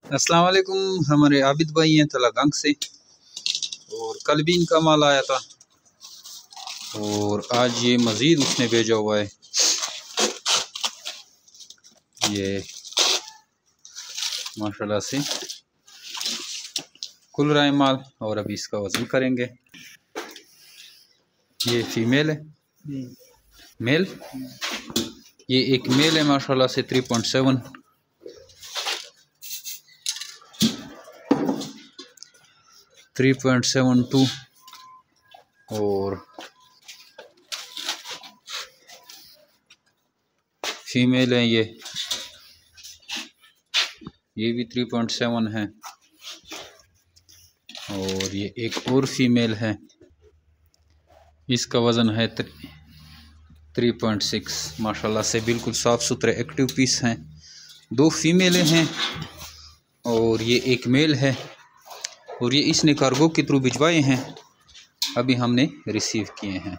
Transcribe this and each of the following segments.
अस्सलाम वालेकुम। हमारे आबिद भाई हैं तलागंग से और कल भी इनका माल आया था और आज ये मज़ीद उसने भेजा हुआ है। ये माशाल्लाह से खुल रहा है माल और अभी इसका वज़न करेंगे। ये फीमेल है, मेल। ये एक मेल है माशाल्लाह से 3.7, 3.72 और फीमेल है। ये भी 3.7 है और ये एक और फीमेल है, इसका वज़न है 3.6। माशाल्लाह से बिल्कुल साफ़ सुथरे एक्टिव पीस हैं। दो फीमेलें हैं और ये एक मेल है और ये इसने कार्गो के थ्रू भिजवाए हैं, अभी हमने रिसीव किए हैं।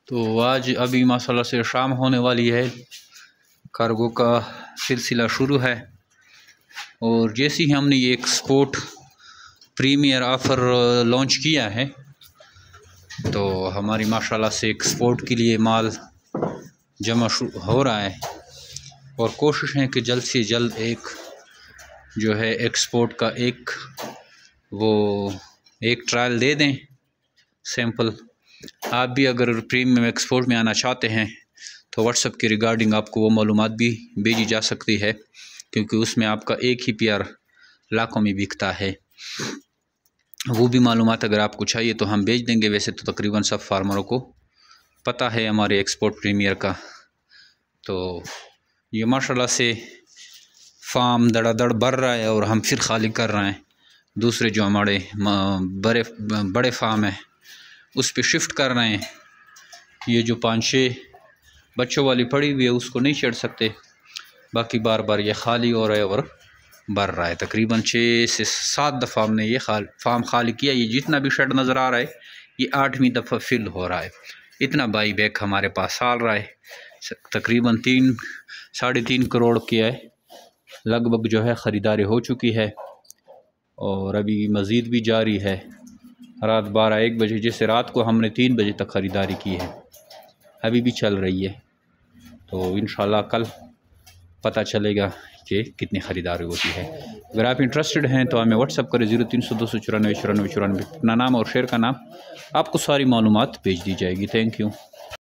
तो आज अभी माशाल्लाह से शाम होने वाली है, कार्गो का सिलसिला शुरू है और जैसे ही हमने ये एक्सपोर्ट प्रीमियर ऑफ़र लॉन्च किया है तो हमारी माशाल्लाह से एक्सपोर्ट के लिए माल जमा हो रहा है और कोशिश है कि जल्द से जल्द एक जो है एक्सपोर्ट का एक ट्रायल दे दें सैंपल। आप भी अगर प्रीमियम एक्सपोर्ट में आना चाहते हैं तो व्हाट्सएप के रिगार्डिंग आपको वो मालूमात भी भेजी जा सकती है, क्योंकि उसमें आपका एक ही पेयर लाखों में बिकता है। वो भी मालूमात अगर आपको चाहिए तो हम भेज देंगे। वैसे तो तकरीबन सब फार्मरों को पता है हमारे एक्सपोर्ट प्रीमियर का। तो ये माशाल्लाह से फार्म धड़ाधड़ बढ़ रहा है और हम फिर खाली कर रहे हैं। दूसरे जो हमारे बड़े फार्म हैं उस पे शिफ्ट कर रहे हैं। ये जो 5-6 बच्चों वाली पड़ी हुई है उसको नहीं छेड़ सकते, बाकी बार बार ये खाली हो रहा है और बढ़ रहा है। तकरीबन 6 से 7 दफ़ा हमने ये फार्म खाली किया। ये जितना भी शेड नज़र आ रहा है ये 8वीं दफ़ा फिल हो रहा है। इतना बाई बैक हमारे पास आ रहा है। तकरीबन 3-3.5 करोड़ की है लगभग जो है ख़रीदारी हो चुकी है और अभी मज़ीद भी जारी है। रात 12-1 बजे, जैसे रात को हमने 3 बजे तक ख़रीदारी की है, अभी भी चल रही है। तो इंशाल्लाह कल पता चलेगा कि कितनी ख़रीदारी होती है। अगर आप इंटरेस्टेड हैं तो हमें व्हाट्सअप करें 0300 294 94 94। अपना नाम और शेयर का नाम, आपको सारी मालूमात भेज दी जाएगी। Thank you.